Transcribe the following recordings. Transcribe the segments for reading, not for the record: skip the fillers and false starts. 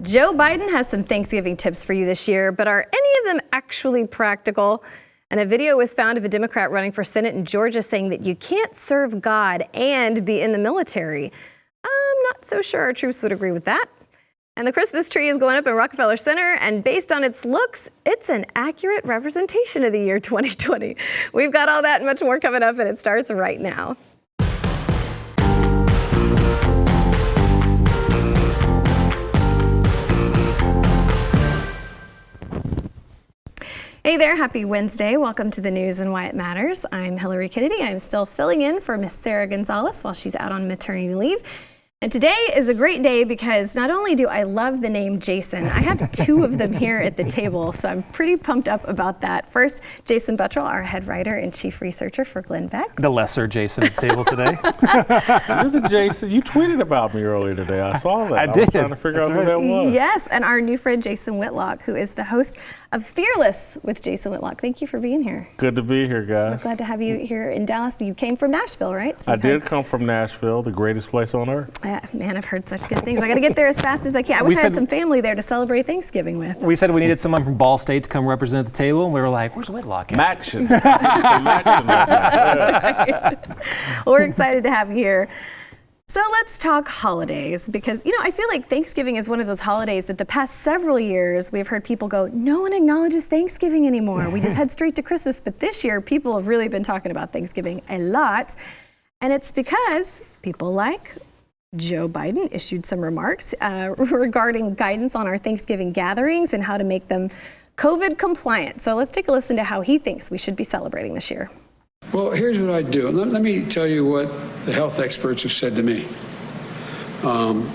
Joe Biden has some Thanksgiving tips for you this year, but are any of them actually practical? And a video was found of a Democrat running for Senate in Georgia saying that you can't serve God and be in the military. I'm not so sure our troops would agree with that. And the Christmas tree is going up in Rockefeller Center, and based on its looks, it's an accurate representation of the year 2020. We've got all that and much more coming up, and it starts right now. Hey there, happy Wednesday. Welcome to the news and why it matters. I'm Hillary Kennedy. I'm still filling in for Miss Sarah Gonzalez while she's out on maternity leave. And today is a great day because not only do I love the name Jason, I have two of them here at the table, so I'm pretty pumped up about that. First, Jason Buttrell, our head writer and chief researcher for Glenn Beck. The lesser Jason at the table today. You're the Jason. You tweeted about me earlier today. I saw that. I did. Was trying to figure out who that was. Yes, and our new friend Jason Whitlock, who is the host of Fearless with Jason Whitlock. Thank you for being here. Good to be here, guys. We're glad to have you here in Dallas. You came from Nashville, right? I did come from Nashville, the greatest place on earth. Man, I've heard such good things. I got to get there as fast as I can. I wish I had some family there to celebrate Thanksgiving with. We said we needed someone from Ball State to come represent the table, and we were like, where's Whitlock at? Maction. Maction right now. That's right. Well, we're excited to have you here. So let's talk holidays because, I feel like Thanksgiving is one of those holidays that the past several years we've heard people go, no one acknowledges Thanksgiving anymore. We just head straight to Christmas. But this year, people have really been talking about Thanksgiving a lot. And it's because people like Joe Biden issued some remarks regarding guidance on our Thanksgiving gatherings and how to make them COVID compliant. So let's take a listen to how he thinks we should be celebrating this year. Well, here's what I do. Let me tell you what the health experts have said to me. And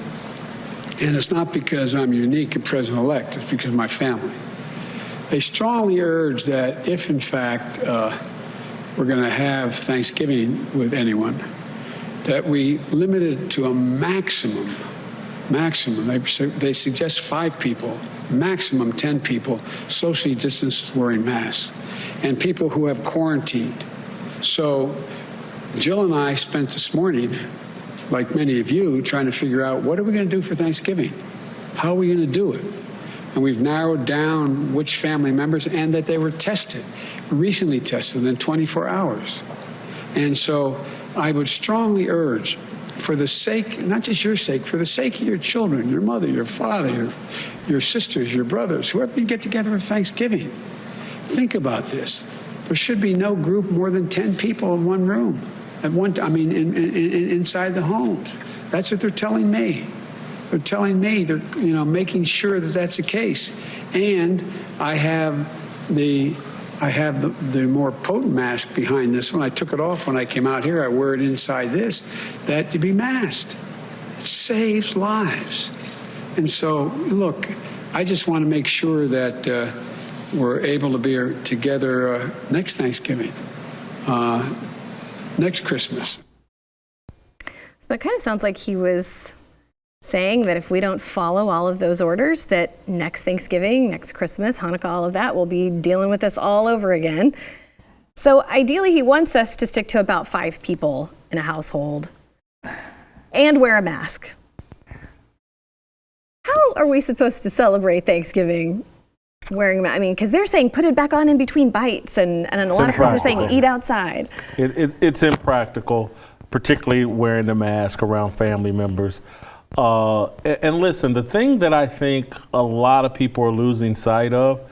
it's not because I'm unique and president-elect, it's because of my family. They strongly urge that if, in fact, we're going to have Thanksgiving with anyone, that we limit it to a maximum. They suggest 5 people, maximum 10 people, socially distanced wearing masks, and people who have quarantined. So Jill and I spent this morning, like many of you, trying to figure out what are we going to do for Thanksgiving? How are we going to do it? And we've narrowed down which family members and that they were tested, recently tested in 24 hours. And so I would strongly urge, for the sake, not just your sake, for the sake of your children, your mother, your father, your sisters, your brothers, whoever you get together for Thanksgiving, think about this. There should be no group more than 10 people in one room at one time, inside the homes. That's what they're telling me. They're telling me they're, making sure that that's the case. And I have the more potent mask behind this one. I took it off when I came out here. I wear it inside this, that to be masked. It saves lives. And so, look, I just want to make sure that we're able to be together next Thanksgiving, next Christmas. So that kind of sounds like he was saying that if we don't follow all of those orders, that next Thanksgiving, next Christmas, Hanukkah, all of that, we'll be dealing with this all over again. So ideally, he wants us to stick to about 5 people in a household and wear a mask. How are we supposed to celebrate Thanksgiving wearing a mask? Because they're saying put it back on in between bites, and a lot of folks are saying eat outside. It's impractical, particularly wearing the mask around family members. And listen, the thing that I think a lot of people are losing sight of,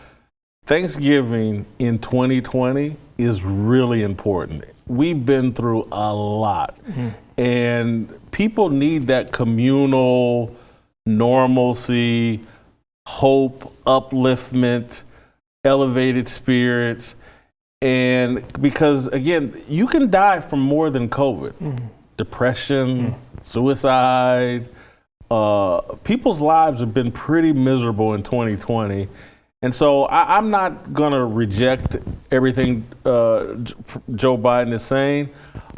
Thanksgiving in 2020 is really important. We've been through a lot, and people need that communal normalcy, hope, upliftment, elevated spirits. And because, again, you can die from more than COVID. Depression, suicide. People's lives have been pretty miserable in 2020. And so I'm not going to reject everything Joe Biden is saying,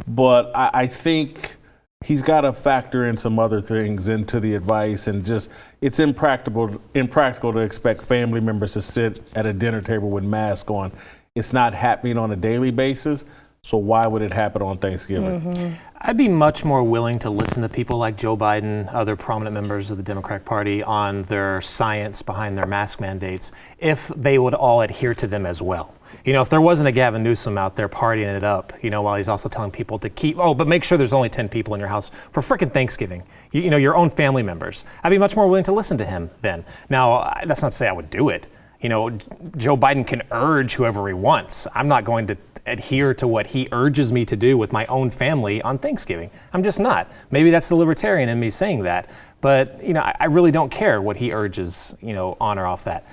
but I think he's got to factor in some other things into the advice, and just it's impractical to expect family members to sit at a dinner table with masks on. It's not happening on a daily basis. So why would it happen on Thanksgiving? I'd be much more willing to listen to people like Joe Biden, other prominent members of the Democratic Party, on their science behind their mask mandates if they would all adhere to them as well. You know, if there wasn't a Gavin Newsom out there partying it up, you know, while he's also telling people to but make sure there's only 10 people in your house for frickin' Thanksgiving, you know, your own family members. I'd be much more willing to listen to him then. Now, that's not to say I would do it. You know, Joe Biden can urge whoever he wants. I'm not going to adhere to what he urges me to do with my own family on Thanksgiving. I'm just not. Maybe that's the libertarian in me saying that, but you know, I really don't care what he urges, you know, on or off that.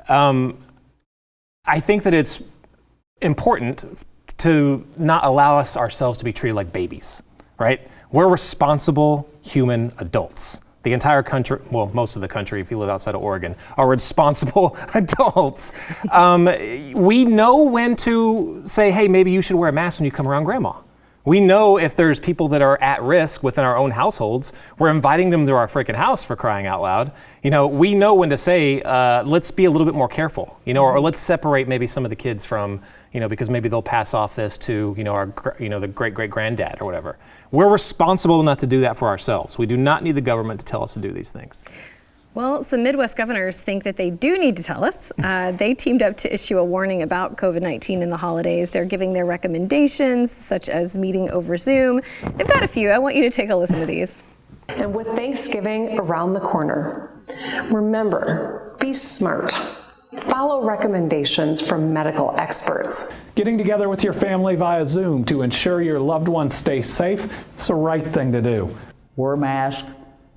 I think that it's important to not allow ourselves to be treated like babies, right? We're responsible human adults. The entire country, well, most of the country, if you live outside of Oregon, are responsible adults. We know when to say, hey, maybe you should wear a mask when you come around grandma. We know if there's people that are at risk within our own households, we're inviting them to our freaking house, for crying out loud. You know, we know when to say, let's be a little bit more careful, you know, or let's separate maybe some of the kids from, you know, because maybe they'll pass off this to, you know, the great-great-granddad or whatever. We're responsible enough to do that for ourselves. We do not need the government to tell us to do these things. Well, some Midwest governors think that they do need to tell us. They teamed up to issue a warning about COVID-19 in the holidays. They're giving their recommendations, such as meeting over Zoom. They've got a few. I want you to take a listen to these. And with Thanksgiving around the corner, remember, be smart. Follow recommendations from medical experts. Getting together with your family via Zoom to ensure your loved ones stay safe is the right thing to do. Wear a mask,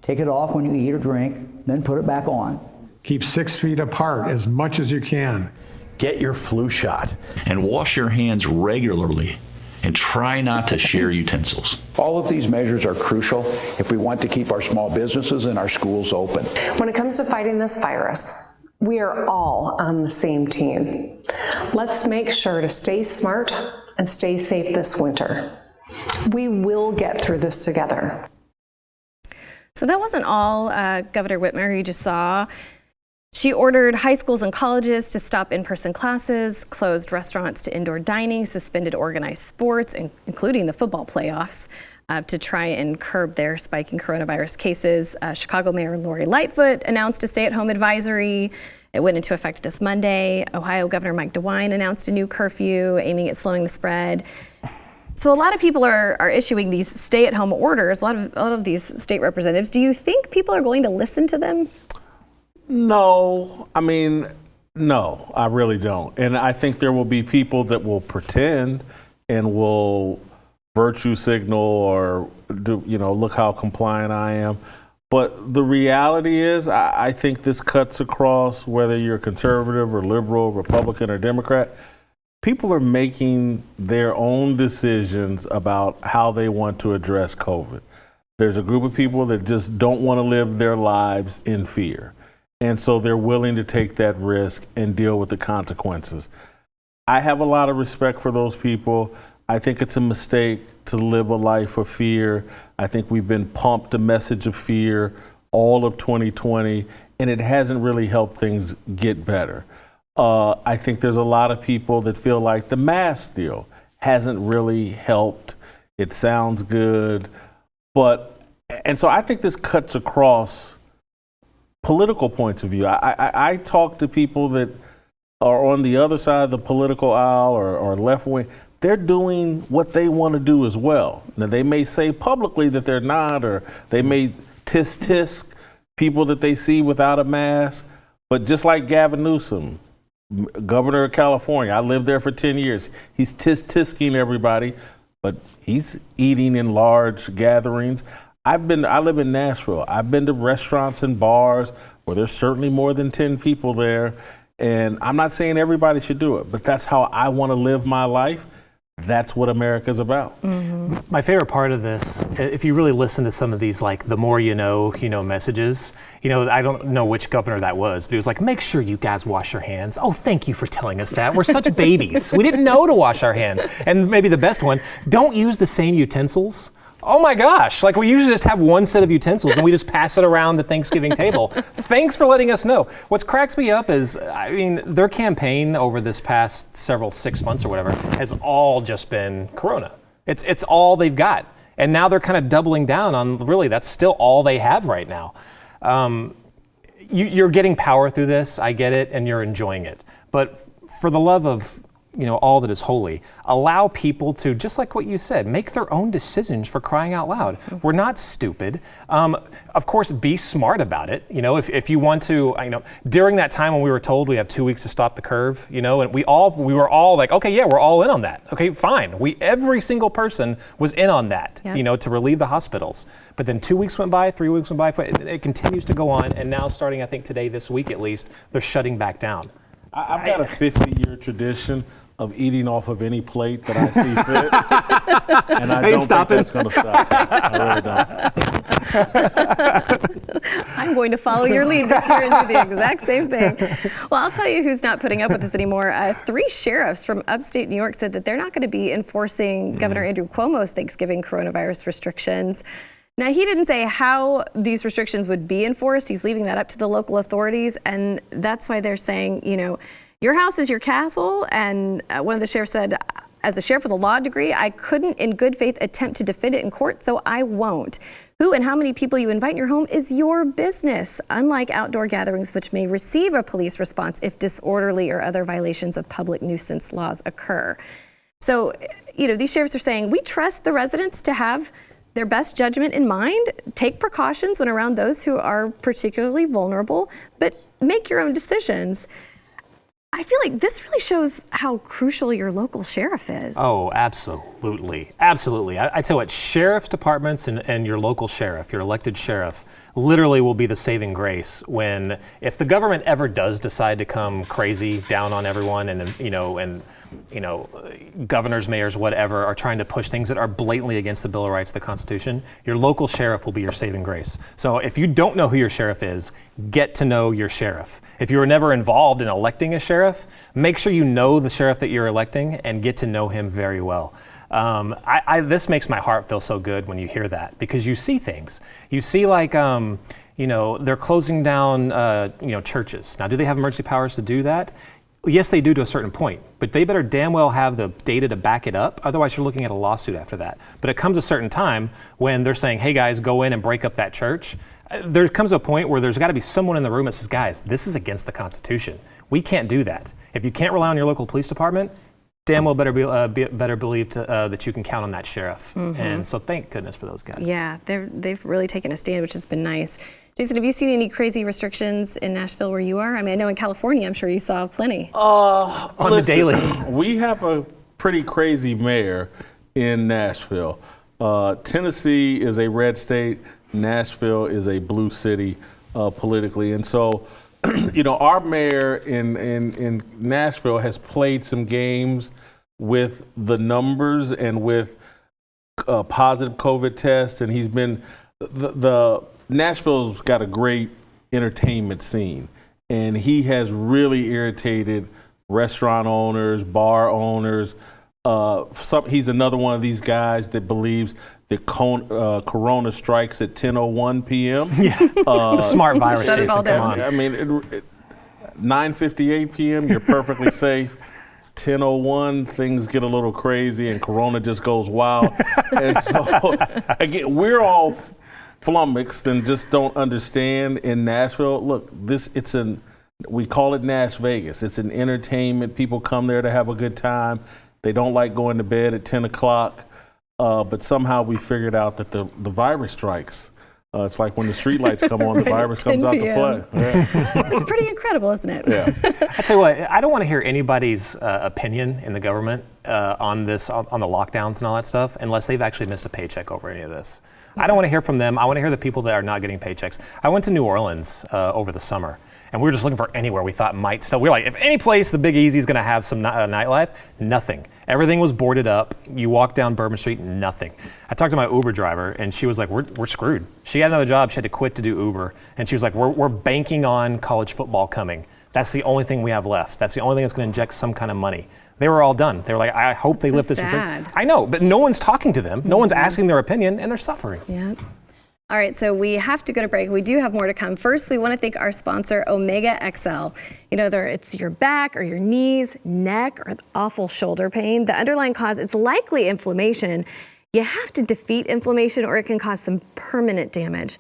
take it off when you eat or drink, then put it back on. Keep 6 feet apart as much as you can. Get your flu shot and wash your hands regularly and try not to share utensils. All of these measures are crucial if we want to keep our small businesses and our schools open. When it comes to fighting this virus, we are all on the same team. Let's make sure to stay smart and stay safe this winter. We will get through this together. So that wasn't all Governor Whitmer you just saw. She ordered high schools and colleges to stop in-person classes, closed restaurants to indoor dining, suspended organized sports, including the football playoffs, to try and curb their spiking coronavirus cases. Chicago Mayor Lori Lightfoot announced a stay-at-home advisory. It went into effect this Monday. Ohio Governor Mike DeWine announced a new curfew aiming at slowing the spread. So a lot of people are issuing these stay-at-home orders, a lot of these state representatives. Do you think people are going to listen to them? No, I mean, no, I really don't. And I think there will be people that will pretend and will virtue signal or do, you know, look how compliant I am. But the reality is, I think this cuts across whether you're conservative or liberal, Republican or Democrat. People are making their own decisions about how they want to address COVID. There's a group of people that just don't want to live their lives in fear. And so they're willing to take that risk and deal with the consequences. I have a lot of respect for those people. I think it's a mistake to live a life of fear. I think we've been pumped a message of fear all of 2020, and it hasn't really helped things get better. I think there's a lot of people that feel like the mask deal hasn't really helped. It sounds good, and so I think this cuts across political points of view. I talk to people that are on the other side of the political aisle or left wing. They're doing what they want to do as well. Now, they may say publicly that they're not, or they may tisk people that they see without a mask, but just like Gavin Newsom, governor of California, I lived there for 10 years. He's tisking everybody, but he's eating in large gatherings. I live in Nashville. I've been to restaurants and bars where there's certainly more than 10 people there. And I'm not saying everybody should do it, but that's how I want to live my life. That's what America's about. Mm-hmm. My favorite part of this, if you really listen to some of these, like, the more you know messages, you know, I don't know which governor that was, but he was like, make sure you guys wash your hands. Oh, thank you for telling us that. We're such babies. We didn't know to wash our hands. And maybe the best one, don't use the same utensils oh my gosh, like we usually just have one set of utensils and we just pass it around the Thanksgiving table. Thanks for letting us know. What cracks me up is, I mean, their campaign over this past 6 months or whatever has all just been Corona. It's all they've got. And now they're kind of doubling down on, really, that's still all they have right now. You're getting power through this, I get it, and you're enjoying it. But for the love of all that is holy, allow people to, just like what you said, make their own decisions, for crying out loud. We're not stupid. Of course, be smart about it. If you want to, during that time when we were told we have 2 weeks to stop the curve, and we were all like, okay, yeah, we're all in on that. Okay, fine. Every single person was in on that, to relieve the hospitals. But then 2 weeks went by, 3 weeks went by, it continues to go on. And now starting, I think today, this week at least, they're shutting back down. I've got a 50-year tradition of eating off of any plate that I see fit. And I don't think that's going to stop. I really don't. I'm going to follow your lead this year and do the exact same thing. Well, I'll tell you who's not putting up with this anymore. 3 sheriffs from upstate New York said that they're not going to be enforcing Governor Andrew Cuomo's Thanksgiving coronavirus restrictions. Now, he didn't say how these restrictions would be enforced. He's leaving that up to the local authorities. And that's why they're saying, your house is your castle. And one of the sheriffs said, as a sheriff with a law degree, I couldn't in good faith attempt to defend it in court, so I won't. Who and how many people you invite in your home is your business, unlike outdoor gatherings, which may receive a police response if disorderly or other violations of public nuisance laws occur. So, these sheriffs are saying, we trust the residents to have their best judgment in mind, take precautions when around those who are particularly vulnerable, but make your own decisions. I feel like this really shows how crucial your local sheriff is. Oh, absolutely. Absolutely. I tell you what, sheriff departments and your local sheriff, your elected sheriff, literally will be the saving grace if the government ever does decide to come crazy down on everyone and governors, mayors, whatever, are trying to push things that are blatantly against the Bill of Rights, the Constitution, your local sheriff will be your saving grace. So if you don't know who your sheriff is, get to know your sheriff. If you were never involved in electing a sheriff, make sure you know the sheriff that you're electing and get to know him very well. This makes my heart feel so good when you hear that, because you see things. You see they're closing down, churches. Now, do they have emergency powers to do that? Yes, they do to a certain point, but they better damn well have the data to back it up. Otherwise, you're looking at a lawsuit after that. But it comes a certain time when they're saying, hey, guys, go in and break up that church. There comes a point where there's got to be someone in the room that says, guys, this is against the Constitution. We can't do that. If you can't rely on your local police department, damn well better believe that you can count on that sheriff. Mm-hmm. And so thank goodness for those guys. Yeah, they've really taken a stand, which has been nice. Jason, have you seen any crazy restrictions in Nashville where you are? I mean, I know in California, I'm sure you saw plenty. On the daily. We have a pretty crazy mayor in Nashville. Tennessee is a red state. Nashville is a blue city politically. And so, our mayor in Nashville has played some games with the numbers and with positive COVID tests. And he's been, Nashville's got a great entertainment scene, and he has really irritated restaurant owners, bar owners. He's another one of these guys that believes that Corona strikes at 10:01 p.m. Yeah, the smart virus. Shut it all down. I mean, 9:58 p.m. You're perfectly safe. 10:01, things get a little crazy, and Corona just goes wild. And so, again, we're all flummoxed and just don't understand in Nashville. Look, we call it Nash Vegas. It's an entertainment. People come there to have a good time. They don't like going to bed at 10 o'clock. But somehow we figured out that the virus strikes. It's like when the streetlights come on, the virus comes out to play. Yeah. It's pretty incredible, isn't it? Yeah. I tell you what, I don't want to hear anybody's opinion in the government on the lockdowns and all that stuff unless they've actually missed a paycheck over any of this. I don't want to hear from them. I want to hear the people that are not getting paychecks. I went to New Orleans over the summer, and we were just looking for anywhere we thought might. So we were like, if any place the Big Easy is going to have some nightlife, nothing. Everything was boarded up. You walk down Bourbon Street, nothing. I talked to my Uber driver, and she was like, we're screwed. She had another job. She had to quit to do Uber, and she was like, we're banking on college football coming. That's the only thing we have left. That's the only thing that's going to inject some kind of money. They were all done. They were like, I hope they lift this restriction. I know, but no one's talking to them. No one's asking their opinion, and they're suffering. Yeah. All right, so we have to go to break. We do have more to come. First, we want to thank our sponsor, Omega XL. You know, whether it's your back or your knees, neck, or awful shoulder pain, the underlying cause, it's likely inflammation. You have to defeat inflammation or it can cause some permanent damage.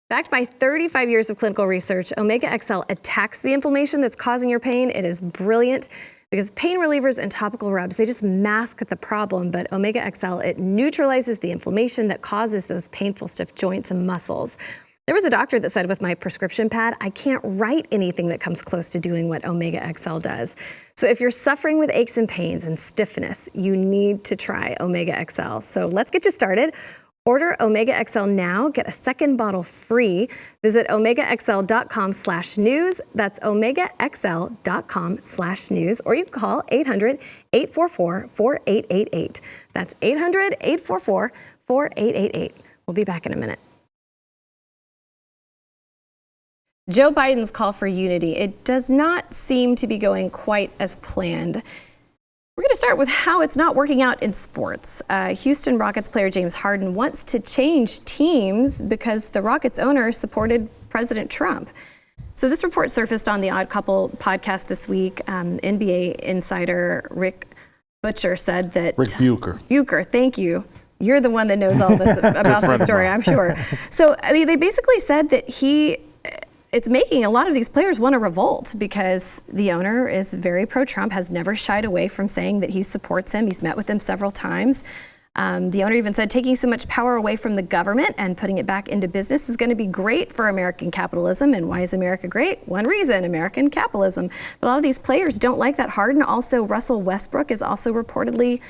Backed by 35 years of clinical research, Omega XL attacks the inflammation that's causing your pain. It is brilliant because pain relievers and topical rubs, they just mask the problem, but Omega XL, it neutralizes the inflammation that causes those painful stiff joints and muscles. There was a doctor that said with my prescription pad, I can't write anything that comes close to doing what Omega XL does. So if you're suffering with aches and pains and stiffness, you need to try Omega XL. So let's get you started. Order Omega XL now, get a second bottle free. Visit omegaxl.com/news. That's omegaxl.com/news, or you can call 800-844-4888. That's 800-844-4888. We'll be back in a minute. Joe Biden's call for unity, it does not seem to be going quite as planned. We're going to start with how it's not working out in sports. Houston Rockets player James Harden wants to change teams because the Rockets owner supported President Trump. So this report surfaced on the Odd Couple podcast this week. NBA insider Rick Butcher said that... Rick Bucher. Bucher, thank you. You're the one that knows all this about this story, I'm sure. So, I mean, they basically said that it's making a lot of these players want to revolt because the owner is very pro-Trump, has never shied away from saying that he supports him. He's met with him several times. The owner even said taking so much power away from the government and putting it back into business is going to be great for American capitalism. And why is America great? One reason, American capitalism. But a lot of these players don't like that. Harden, also Russell Westbrook is also reportedly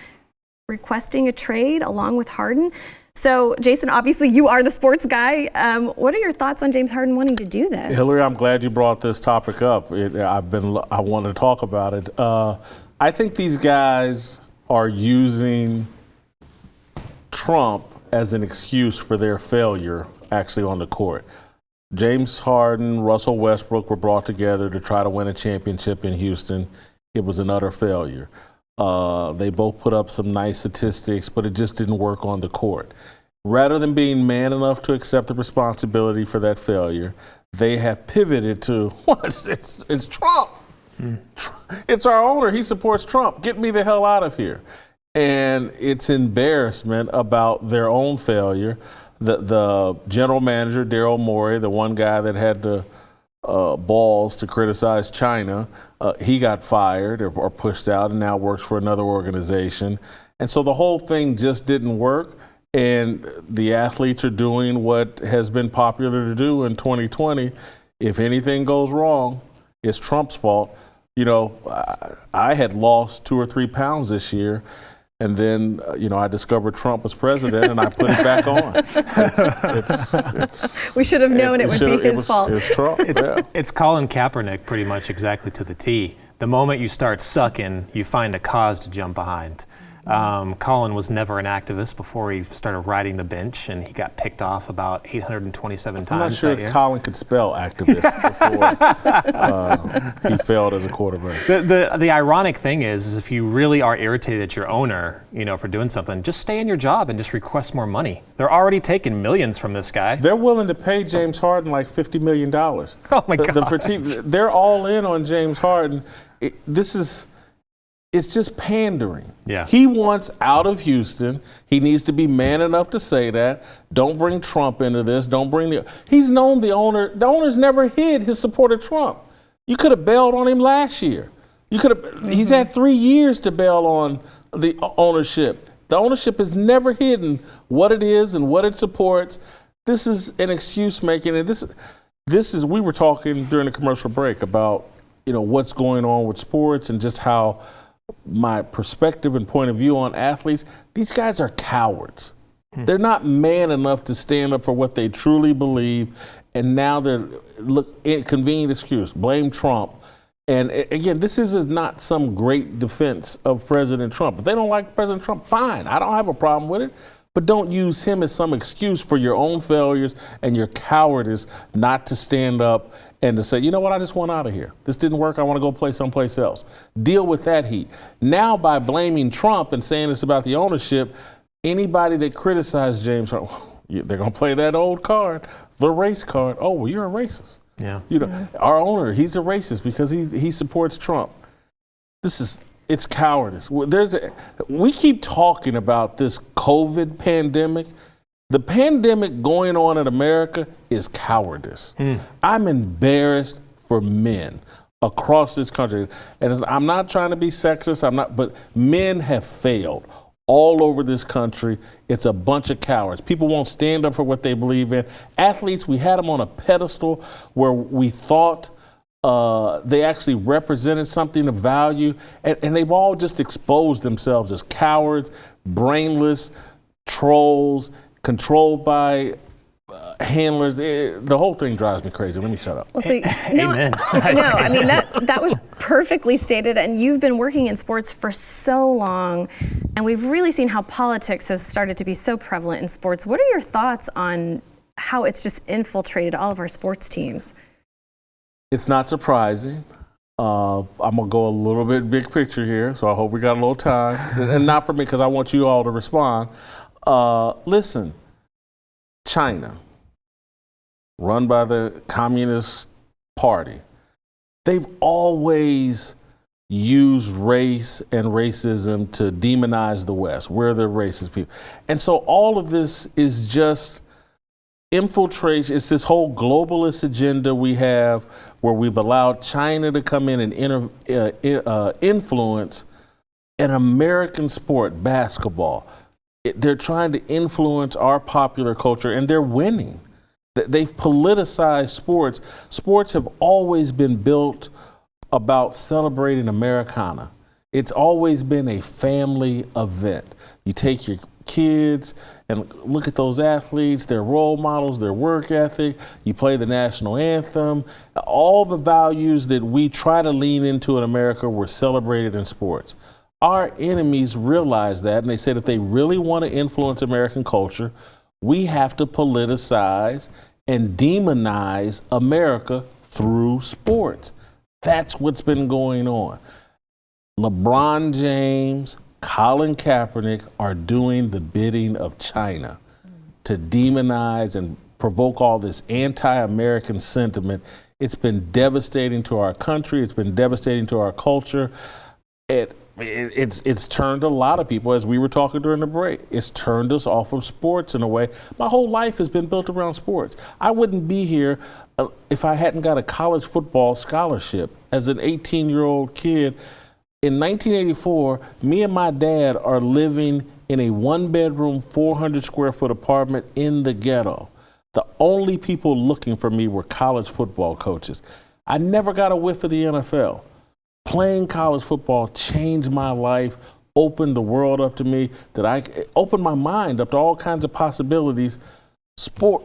requesting a trade along with Harden. So, Jason, obviously you are the sports guy. What are your thoughts on James Harden wanting to do this? Hillary, I'm glad you brought this topic up. I wanted to talk about it. I think these guys are using Trump as an excuse for their failure actually on the court. James Harden, Russell Westbrook were brought together to try to win a championship in Houston. It was an utter failure. They both put up some nice statistics, but it just didn't work on the court. Rather than being man enough to accept the responsibility for that failure, they have pivoted to, what? It's Trump. It's our owner. He supports Trump. Get me the hell out of here. And it's embarrassment about their own failure. The general manager, Daryl Morey, the one guy that had the balls to criticize China, he got fired or pushed out and now works for another organization. And so the whole thing just didn't work. And the athletes are doing what has been popular to do in 2020. If anything goes wrong, it's Trump's fault. You know, I had lost 2 or 3 pounds this year. And then, I discovered Trump was president, and I put it back on. We should have known it would be his fault. It's Trump. It's Colin Kaepernick pretty much exactly to the T. The moment you start sucking, you find a cause to jump behind. Colin was never an activist before he started riding the bench, and he got picked off about 827 times. I'm not sure Colin could spell activist before he failed as a quarterback. The ironic thing is if you really are irritated at your owner, for doing something, just stay in your job and just request more money. They're already taking millions from this guy. They're willing to pay James Harden like $50 million. Oh my God. They're all in on James Harden. It's just pandering. Yeah. He wants out of Houston. He needs to be man enough to say that. Don't bring Trump into this. He's known the owner. The owner's never hid his support of Trump. You could have bailed on him last year. He's had 3 years to bail on the ownership. The ownership has never hidden what it is and what it supports. This is an excuse making. And this is, we were talking during the commercial break about, what's going on with sports and just how my perspective and point of view on athletes, these guys are cowards. They're not man enough to stand up for what they truly believe, and now they're convenient excuse. Blame Trump. And again, this is not some great defense of President Trump. If they don't like President Trump, fine. I don't have a problem with it. but don't use him as some excuse for your own failures and your cowardice not to stand up and to say, you know what, I just want out of here. This didn't work. I want to go play someplace else. Deal with that heat. Now, by blaming Trump and saying it's about the ownership, anybody that criticized James Harden, they're going to play that old card, the race card. Oh, well, you're a racist. Yeah. You know, our owner, he's a racist because he supports Trump. It's cowardice. We keep talking about this COVID pandemic. The pandemic going on in America is cowardice. I'm embarrassed for men across this country. And I'm not trying to be sexist, but men have failed all over this country. It's a bunch of cowards. People won't stand up for what they believe in. Athletes, we had them on a pedestal where we thought they actually represented something of value, and they've all just exposed themselves as cowards, brainless, trolls, controlled by handlers. The whole thing drives me crazy. Let me shut up. Well, so, Amen. No, I mean, that was perfectly stated, and you've been working in sports for so long, and we've really seen how politics has started to be so prevalent in sports. What are your thoughts on how it's just infiltrated all of our sports teams? It's not surprising. I'm going to go a little bit big picture here, so I hope we got a little time. And not for me, because I want you all to respond. Listen, China, run by the Communist Party, they've always used race and racism to demonize the West. We're the racist people. And so all of this is just infiltration. It's this whole globalist agenda we have where we've allowed China to come in and influence an American sport, basketball. They're trying to influence our popular culture, and they're winning. They've politicized sports. Sports have always been built about celebrating Americana. It's always been a family event. You take your kids and look at those athletes, their role models, their work ethic. You play the national anthem. All the values that we try to lean into in America were celebrated in sports. Our enemies realize that, and they said if they really want to influence American culture, we have to politicize and demonize America through sports. That's what's been going on. LeBron James, Colin Kaepernick are doing the bidding of China to demonize and provoke all this anti-American sentiment. It's been devastating to our country. It's been devastating to our culture. It's turned a lot of people, as we were talking during the break, it's turned us off of sports in a way. My whole life has been built around sports. I wouldn't be here if I hadn't got a college football scholarship as an 18-year-old kid. In 1984, me and my dad are living in a one-bedroom, 400-square-foot apartment in the ghetto. The only people looking for me were college football coaches. I never got a whiff of the NFL. Playing college football changed my life, opened the world up to me, opened my mind up to all kinds of possibilities. Sport,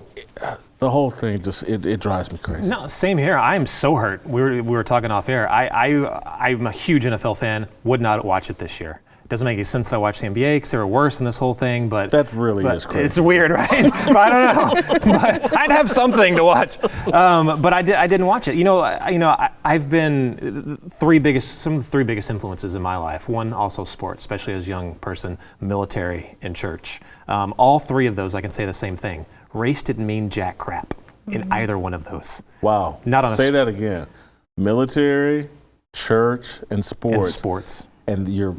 the whole thing it drives me crazy. No, same here. I am so hurt. We were talking off air. I'm a huge NFL fan. Would not watch it this year. It doesn't make any sense that I watch the NBA because they were worse in this whole thing. But that really is crazy. It's weird, right? I don't know. But I'd have something to watch. But I didn't watch it. I've been some of the three biggest influences in my life. One, also sports, especially as a young person, military, and church. All three of those, I can say the same thing. Race didn't mean jack crap in either one of those. Wow. Say that again. Military, church, and sports. And you're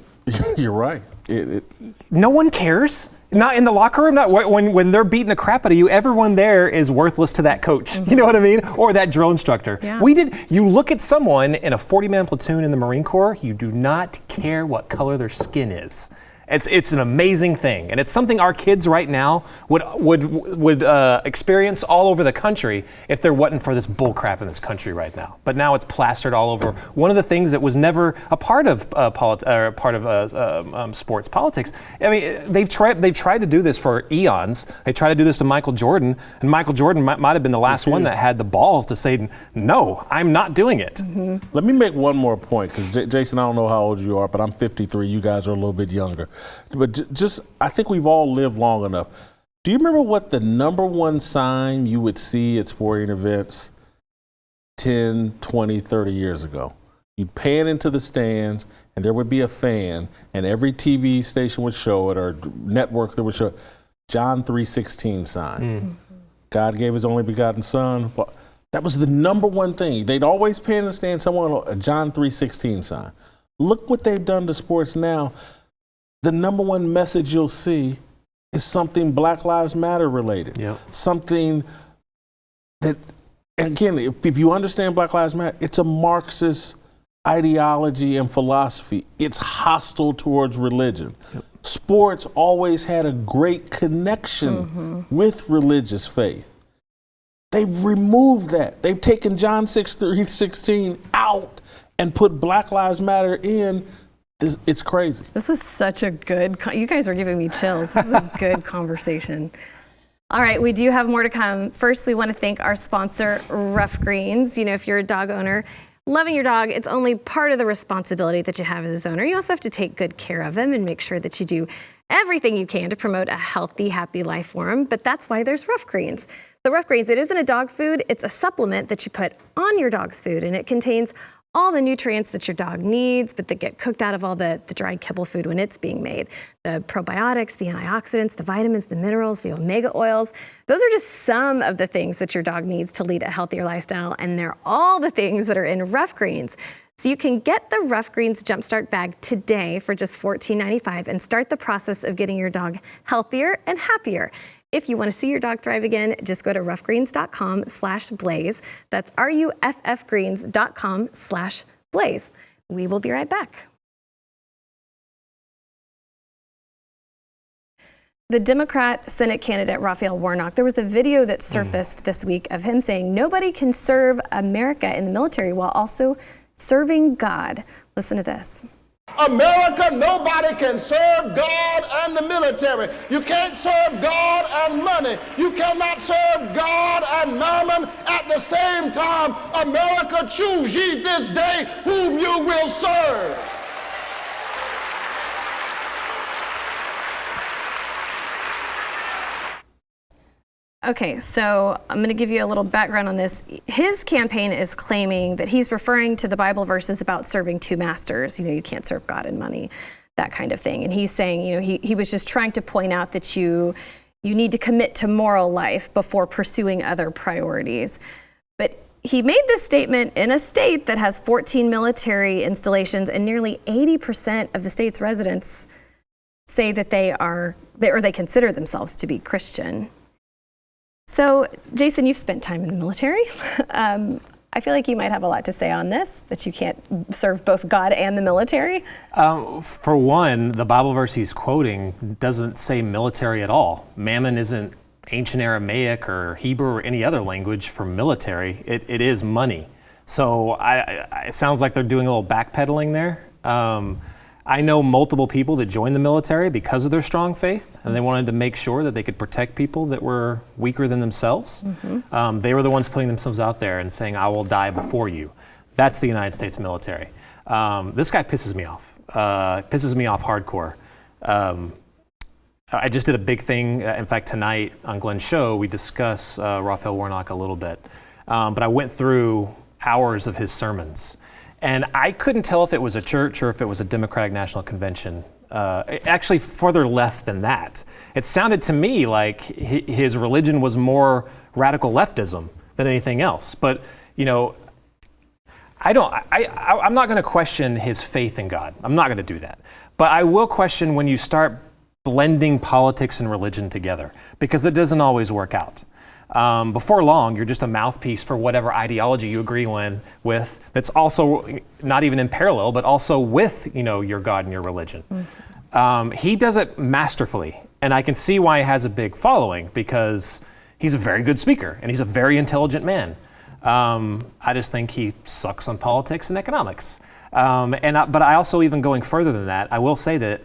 right. No one cares. Not in the locker room. Not when they're beating the crap out of you. Everyone there is worthless to that coach. You know what I mean? Or that drill instructor. Yeah. You look at someone in a 40-man platoon in the Marine Corps. You do not care what color their skin is. It's an amazing thing, and it's something our kids right now would experience all over the country if there wasn't for this bull crap in this country right now. But now it's plastered all over. One of the things that was never a part of sports politics. I mean, they've tried to do this for eons. They tried to do this to Michael Jordan, and Michael Jordan might have been the last one that had the balls to say, "No, I'm not doing it." Mm-hmm. Let me make one more point, because Jason, I don't know how old you are, but I'm 53. You guys are a little bit younger. But just, I think we've all lived long enough. Do you remember what the number one sign you would see at sporting events 10, 20, 30 years ago? You'd pan into the stands and there would be a fan, and every TV station would show it, or network that would show it, John 3:16 sign. God gave his only begotten son. That was the number one thing. They'd always pan in the stand, someone, a John 3:16 sign. Look what they've done to sports now. The number one message you'll see is something Black Lives Matter related. Yep. Something that, and again, if you understand Black Lives Matter, it's a Marxist ideology and philosophy. It's hostile towards religion. Yep. Sports always had a great connection with religious faith. They've removed that. They've taken John 6:16 out and put Black Lives Matter in. It's crazy. This was such a good, you guys are giving me chills. This was a good conversation. All right, we do have more to come. First, we want to thank our sponsor, Rough Greens. You know, if you're a dog owner, loving your dog, it's only part of the responsibility that you have as his owner. You also have to take good care of him and make sure that you do everything you can to promote a healthy, happy life for him. But that's why there's Rough Greens. The Rough Greens, it isn't a dog food, it's a supplement that you put on your dog's food, and it contains all the nutrients that your dog needs, but that get cooked out of all the dried kibble food when it's being made. The probiotics, the antioxidants, the vitamins, the minerals, the omega oils. Those are just some of the things that your dog needs to lead a healthier lifestyle, and they're all the things that are in Rough Greens. So you can get the Rough Greens Jumpstart bag today for just $14.95 and start the process of getting your dog healthier and happier. If you want to see your dog thrive again, just go to roughgreens.com/blaze. That's ruffgreens.com/blaze. We will be right back. The Democrat Senate candidate Raphael Warnock, there was a video that surfaced this week of him saying nobody can serve America in the military while also serving God. Listen to this. America, nobody can serve God and the military. You can't serve God and money. You cannot serve God and mammon at the same time. America, choose ye this day whom you will serve. Okay, so I'm going to give you a little background on this. His campaign is claiming that he's referring to the Bible verses about serving two masters. You know, you can't serve God and money, that kind of thing. And he's saying, you know, he was just trying to point out that you need to commit to moral life before pursuing other priorities. But he made this statement in a state that has 14 military installations, and nearly 80% of the state's residents say that they consider themselves to be Christian. So, Jason, you've spent time in the military. I feel like you might have a lot to say on this, that you can't serve both God and the military. For one, the Bible verse he's quoting doesn't say military at all. Mammon isn't ancient Aramaic or Hebrew or any other language for military. It is money. So it sounds like they're doing a little backpedaling there. I know multiple people that joined the military because of their strong faith, and they wanted to make sure that they could protect people that were weaker than themselves. They were the ones putting themselves out there and saying, I will die before you. That's the United States military. This guy pisses me off. Pisses me off hardcore. I just did a big thing. In fact, tonight on Glenn's show, we discuss Raphael Warnock a little bit. But I went through hours of his sermons. And I couldn't tell if it was a church or if it was a Democratic National Convention. Actually, further left than that. It sounded to me like his religion was more radical leftism than anything else. But, you know, I'm not going to question his faith in God. I'm not going to do that. But I will question when you start blending politics and religion together, because it doesn't always work out. Before long, you're just a mouthpiece for whatever ideology you agree with that's also not even in parallel, but also with, you know, your God and your religion. He does it masterfully, and I can see why he has a big following, because he's a very good speaker and he's a very intelligent man. I just think he sucks on politics and economics. But I also, even going further than that, I will say that,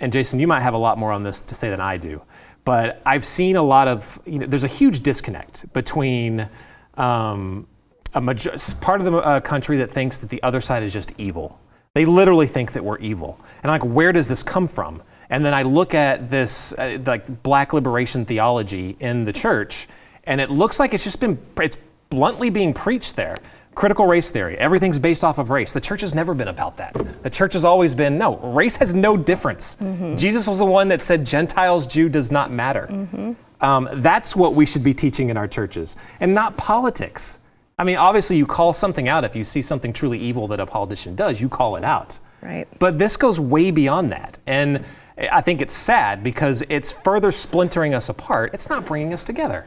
and Jason, you might have a lot more on this to say than I do, but I've seen a lot of, you know, there's a huge disconnect between part of the country that thinks that the other side is just evil. They literally think that we're evil. And I'm like, where does this come from? And then I look at this like black liberation theology in the church, and it looks like it's bluntly being preached there. Critical race theory, everything's based off of race. The church has never been about that. The church has always been, no, race has no difference. Jesus was the one that said Gentiles, Jew does not matter. That's what we should be teaching in our churches, and not politics. I mean, obviously you call something out if you see something truly evil that a politician does, you call it out. Right. But this goes way beyond that. And I think it's sad because it's further splintering us apart. It's not bringing us together.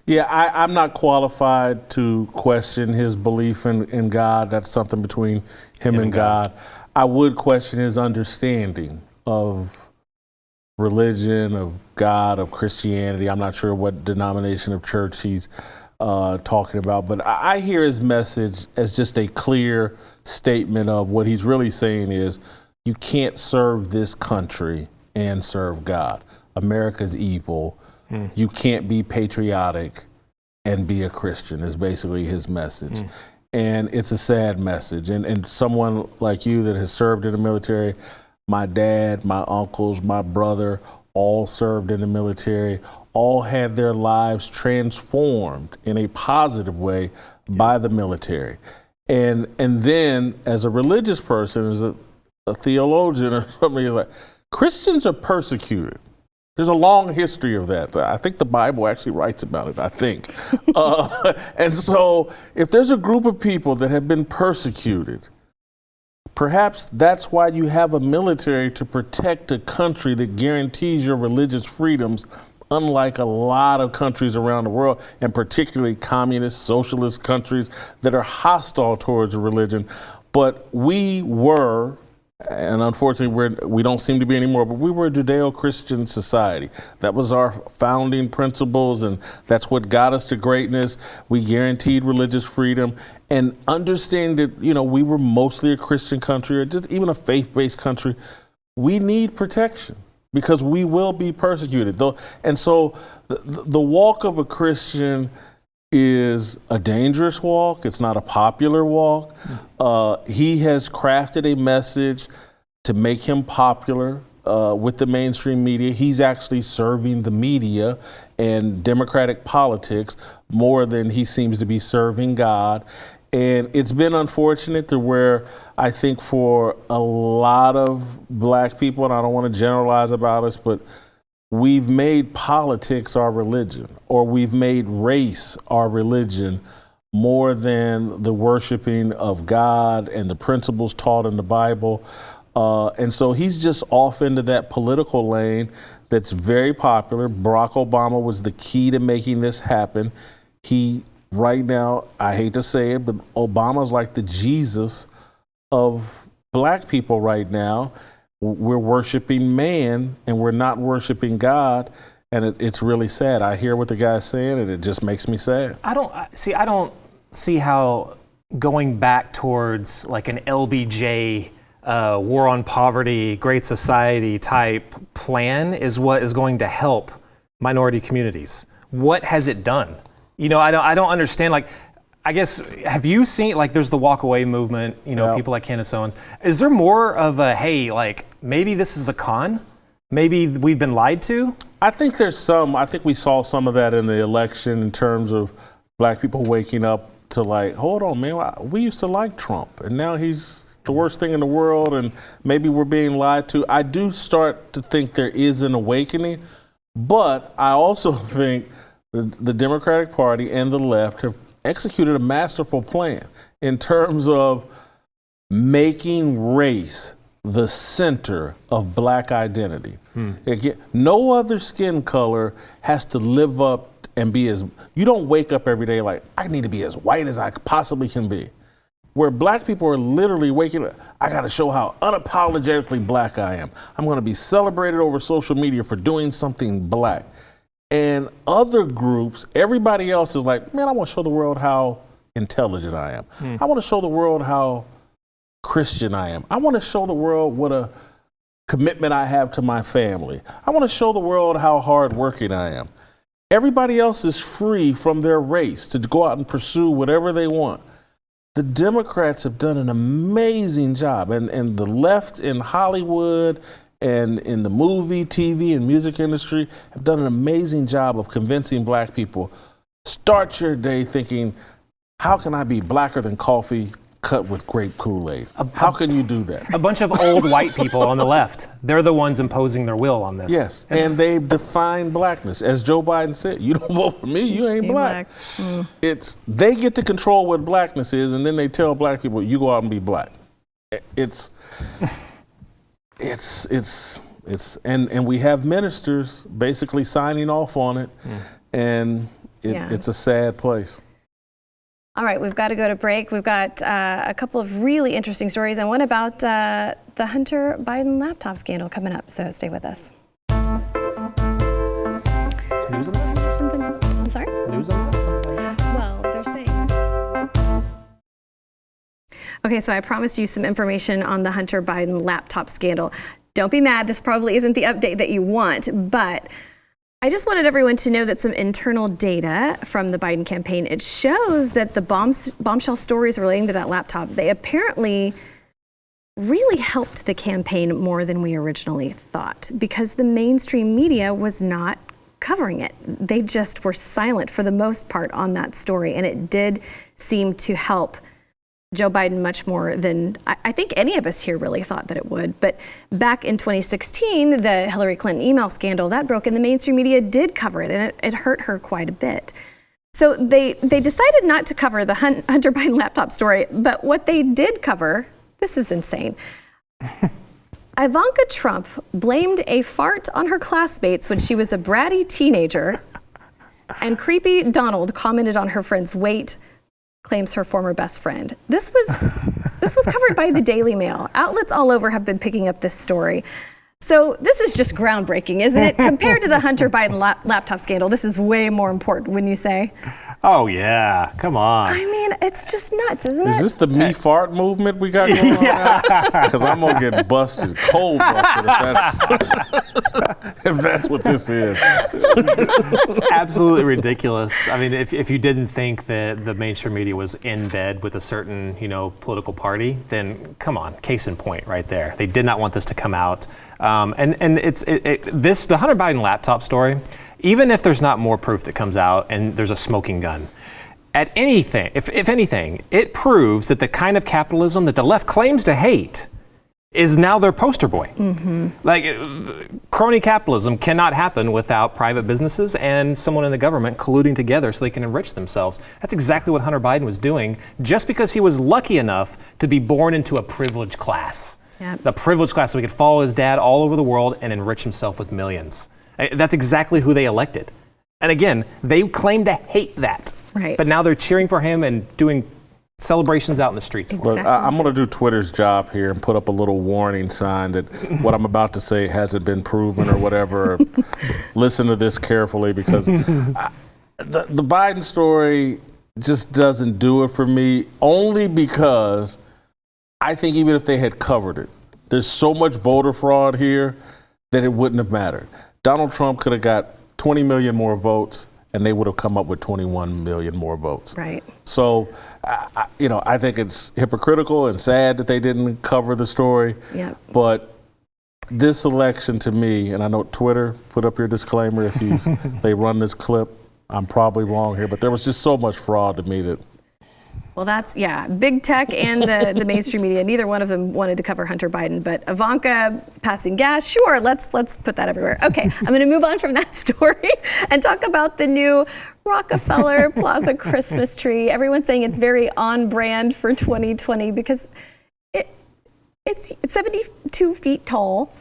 Yeah, I'm not qualified to question his belief in God. That's something between him and God. I would question his understanding of religion, of God, of Christianity. I'm not sure what denomination of church he's talking about, but I hear his message as just a clear statement of what he's really saying is, you can't serve this country and serve God. America's evil. You can't be patriotic and be a Christian is basically his message. And it's a sad message. And someone like you that has served in the military, my dad, my uncles, my brother, all served in the military, all had their lives transformed in a positive way by the military. And then as a religious person, as a theologian or somebody like, Christians are persecuted. There's a long history of that. I think the Bible actually writes about it, I think. And so if there's a group of people that have been persecuted, perhaps that's why you have a military, to protect a country that guarantees your religious freedoms, unlike a lot of countries around the world, and particularly communist, socialist countries that are hostile towards religion. But we were, and unfortunately we don't seem to be anymore, but we were a Judeo-Christian society. That was our founding principles, and that's what got us to greatness. We guaranteed religious freedom, and understanding that, you know, we were mostly a Christian country, or just even a faith-based country. We need protection because we will be persecuted. And so the walk of a Christian is a dangerous walk. It's not a popular walk. He has crafted a message to make him popular with the mainstream media. He's actually serving the media and democratic politics more than he seems to be serving God. And it's been unfortunate to where I think for a lot of black people, and I don't want to generalize about us, but we've made politics our religion, or we've made race our religion more than the worshiping of God and the principles taught in the Bible. And so he's just off into that political lane that's very popular. Barack Obama was the key to making this happen. Right now, I hate to say it, but Obama's like the Jesus of black people right now. We're worshiping man and we're not worshiping God. And it's really sad. I hear what the guy's saying and it just makes me sad. I don't see how going back towards like an LBJ war on poverty, Great Society type plan is what is going to help minority communities. What has it done? You know, I don't understand. Like, I guess, have you seen, like, there's the walk away movement, you know, people like Candace Owens. Is there more of a, hey, like, maybe this is a con? Maybe we've been lied to? I think I think we saw some of that in the election in terms of black people waking up to like, hold on, man, we used to like Trump and now he's the worst thing in the world and maybe we're being lied to. I do start to think there is an awakening, but I also think the Democratic Party and the left have executed a masterful plan in terms of making race the center of black identity. Again, no other skin color has to live up and be you don't wake up every day like, I need to be as white as I possibly can be. Where black people are literally waking up, I gotta show how unapologetically black I am. I'm gonna be celebrated over social media for doing something black. And other groups, everybody else is like, man, I want to show the world how intelligent I am. I want to show the world how Christian I am. I want to show the world what a commitment I have to my family. I want to show the world how hardworking I am. Everybody else is free from their race to go out and pursue whatever they want. the Democrats have done an amazing job, and the left in Hollywood and in the movie, TV, and music industry have done an amazing job of convincing black people, start your day thinking, how can I be blacker than coffee cut with grape Kool-Aid? How can you do that? A bunch of old white people on the left. They're the ones imposing their will on this. Yes, and they define blackness. As Joe Biden said, you don't vote for me, you ain't black. They get to control what blackness is, and then they tell black people, you go out and be black. And we have ministers basically signing off on it, and it's a sad place. All right, we've got to go to break. We've got a couple of really interesting stories and one about the Hunter Biden laptop scandal coming up, so stay with us. News on that? I'm sorry? News on that? Well, they're saying. Okay, so I promised you some information on the Hunter Biden laptop scandal. Don't be mad, this probably isn't the update that you want, but I just wanted everyone to know that some internal data from the Biden campaign, it shows that the bombshell stories relating to that laptop, they apparently really helped the campaign more than we originally thought because the mainstream media was not covering it. They just were silent for the most part on that story, and it did seem to help Joe Biden much more than I think any of us here really thought that it would. But back in 2016, the Hillary Clinton email scandal, that broke and the mainstream media did cover it, and it hurt her quite a bit. So they decided not to cover the Hunter Biden laptop story, but what they did cover, this is insane. Ivanka Trump blamed a fart on her classmates when she was a bratty teenager, and creepy Donald commented on her friend's weight, claims her former best friend. This was covered by the Daily Mail. Outlets all over have been picking up this story. So this is just groundbreaking, isn't it? Compared to the Hunter Biden laptop scandal, this is way more important, wouldn't you say? Oh, yeah. Come on. I mean, it's just nuts, isn't it? Is this the me fart movement we got going on now? Because I'm going to get busted, cold busted, if that's what this is. Absolutely ridiculous. I mean, if you didn't think that the mainstream media was in bed with a certain, political party, then come on, case in point right there. They did not want this to come out. And the Hunter Biden laptop story, even if there's not more proof that comes out and there's a smoking gun, if anything, it proves that the kind of capitalism that the left claims to hate is now their poster boy. Mm-hmm. Like, crony capitalism cannot happen without private businesses and someone in the government colluding together so they can enrich themselves. That's exactly what Hunter Biden was doing, just because he was lucky enough to be born into a privileged class. Yep. The privileged class, so he could follow his dad all over the world and enrich himself with millions. That's exactly who they elected. And again, they claim to hate that. Right. But now they're cheering for him and doing celebrations out in the streets. Exactly. Look, I'm going to do Twitter's job here and put up a little warning sign that what I'm about to say hasn't been proven or whatever. Listen to this carefully, because the Biden story just doesn't do it for me, only because I think even if they had covered it, there's so much voter fraud here that it wouldn't have mattered. Donald Trump could have got 20 million more votes, and they would have come up with 21 million more votes. Right. So, I think it's hypocritical and sad that they didn't cover the story. Yep. But this election, to me, and I know Twitter, put up your disclaimer if they run this clip. I'm probably wrong here, but there was just so much fraud to me that. Well, that's, big tech and the mainstream media. Neither one of them wanted to cover Hunter Biden, but Ivanka passing gas, sure, let's put that everywhere. Okay, I'm going to move on from that story and talk about the new Rockefeller Plaza Christmas tree. Everyone's saying it's very on brand for 2020 because it's 72 feet tall.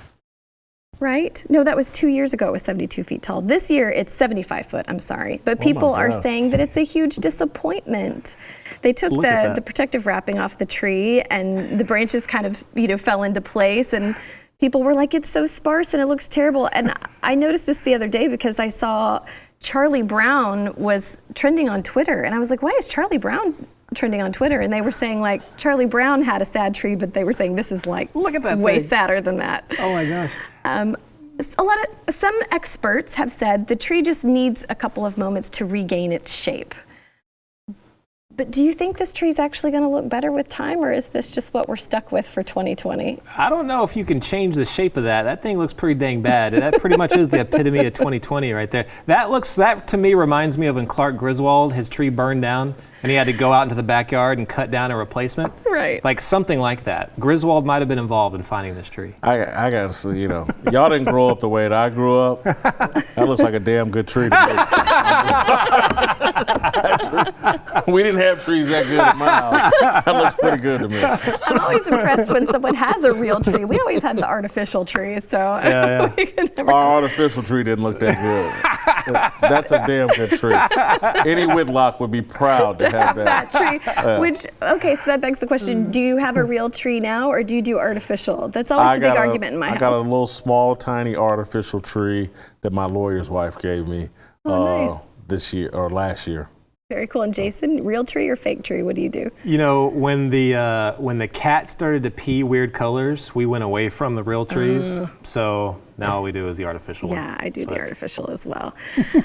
Right? No, that was 2 years ago. It was 72 feet tall. This year, it's 75 foot. I'm sorry. But people are saying that it's a huge disappointment. They took the protective wrapping off the tree, and the branches kind of, fell into place. And people were like, it's so sparse and it looks terrible. And I noticed this the other day because I saw Charlie Brown was trending on Twitter. And I was like, why is Charlie Brown trending on Twitter? And they were saying, like, Charlie Brown had a sad tree, but they were saying this is like way sadder than that. Oh my gosh. Some experts have said the tree just needs a couple of moments to regain its shape. But do you think this tree's actually going to look better with time, or is this just what we're stuck with for 2020? I don't know if you can change the shape of that. That thing looks pretty dang bad. That pretty much is the epitome of 2020 right there. That to me reminds me of when Clark Griswold, his tree burned down, and he had to go out into the backyard and cut down a replacement. Right. Like something like that. Griswold might have been involved in finding this tree. I got to see, y'all didn't grow up the way that I grew up. That looks like a damn good tree to me. We didn't have trees that good in my house. That looks pretty good to me. I'm always impressed when someone has a real tree. We always had the artificial tree, so Yeah. Our artificial tree didn't look that good. That's a damn good tree. Any Whitlock would be proud to have that tree. Okay, so that begs the question, do you have a real tree now, or do you do artificial? That's always the big argument in my house. I got a little small, tiny artificial tree that my lawyer's wife gave me nice. this year or last year. Very cool. And Jason, real tree or fake tree? What do you do? When the cat started to pee weird colors, we went away from the real trees. So now all we do is the artificial one. Yeah, I do the artificial as well.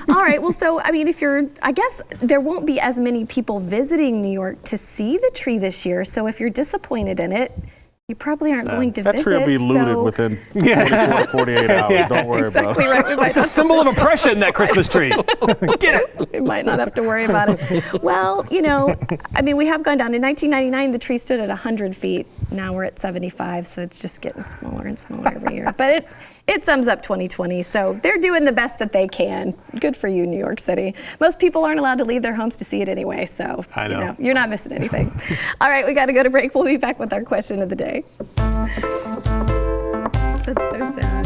All right. Well, so, I guess there won't be as many people visiting New York to see the tree this year. So if you're disappointed in it, you probably aren't going to visit. That tree will be looted within 24 to 48 hours. Don't worry about it. Right. It's a symbol of oppression, that Christmas tree. Get it? We might not have to worry about it. Well, we have gone down. In 1999, the tree stood at 100 feet. Now we're at 75, so it's just getting smaller and smaller every year. But it sums up 2020, so they're doing the best that they can. Good for you, New York City. Most people aren't allowed to leave their homes to see it anyway, so I know. You're not missing anything. All right, we got to go to break. We'll be back with our question of the day. That's so sad.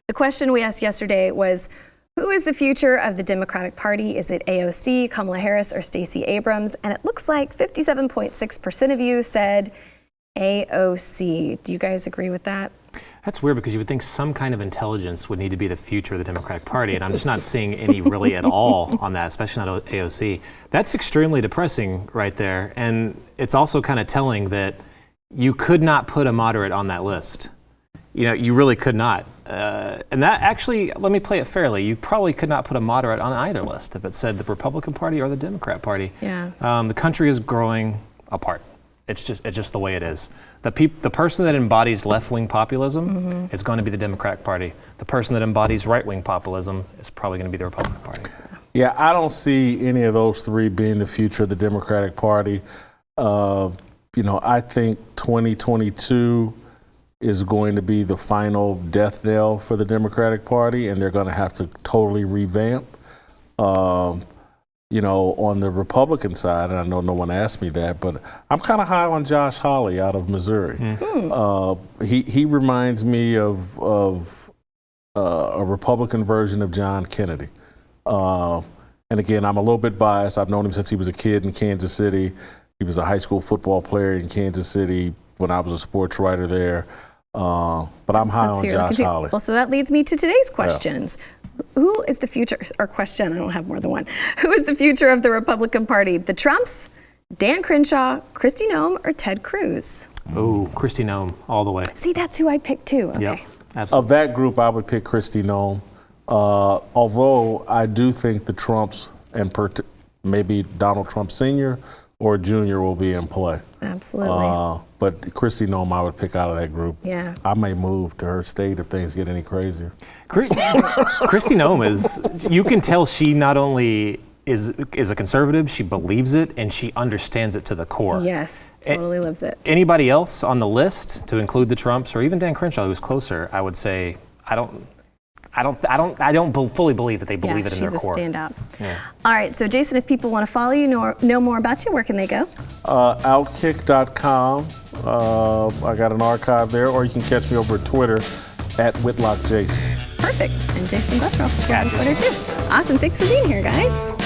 The question we asked yesterday was, who is the future of the Democratic Party? Is it AOC, Kamala Harris, or Stacey Abrams? And it looks like 57.6% of you said AOC. Do you guys agree with that? That's weird, because you would think some kind of intelligence would need to be the future of the Democratic Party, and I'm just not seeing any really at all on that, especially not AOC. That's extremely depressing right there, and it's also kind of telling that you could not put a moderate on that list. You really could not. And that actually, let me play it fairly. You probably could not put a moderate on either list if it said the Republican Party or the Democrat Party. Yeah. The country is growing apart. It's just the way it is. The person that embodies left-wing populism is going to be the Democratic Party. The person that embodies right-wing populism is probably going to be the Republican Party. Yeah, I don't see any of those three being the future of the Democratic Party. I think 2022 is going to be the final death knell for the Democratic Party, and they're going to have to totally revamp. On the Republican side, and I know no one asked me that, but I'm kind of high on Josh Hawley out of Missouri. He reminds me of a Republican version of John Kennedy. And again, I'm a little bit biased. I've known him since he was a kid in Kansas City. He was a high school football player in Kansas City when I was a sports writer there. But I'm high on Josh Hawley. Well, so that leads me to today's questions. Who is the future, or question, I don't have more than one. Who is the future of the Republican Party? The Trumps, Dan Crenshaw, Kristi Noem, or Ted Cruz? Oh, Kristi Noem, all the way. See, that's who I picked too. Okay. Yep, absolutely. Of that group, I would pick Kristi Noem. Although I do think the Trumps and maybe Donald Trump Sr. or Jr. will be in play. Absolutely. But Kristi Noem, I would pick out of that group. Yeah. I may move to her state if things get any crazier. Kristi Noem you can tell she not only is a conservative, she believes it, and she understands it to the core. Yes, totally lives it. Anybody else on the list, to include the Trumps or even Dan Crenshaw, who's closer, I would say I don't fully believe that they believe it in their core. She's a standout. Yeah. All right, so Jason, if people want to follow you, know more about you, where can they go? Outkick.com. I got an archive there, or you can catch me over at Twitter at WhitlockJason. Perfect. And Jason Buttrell, you're on Twitter too. Awesome. Thanks for being here, guys.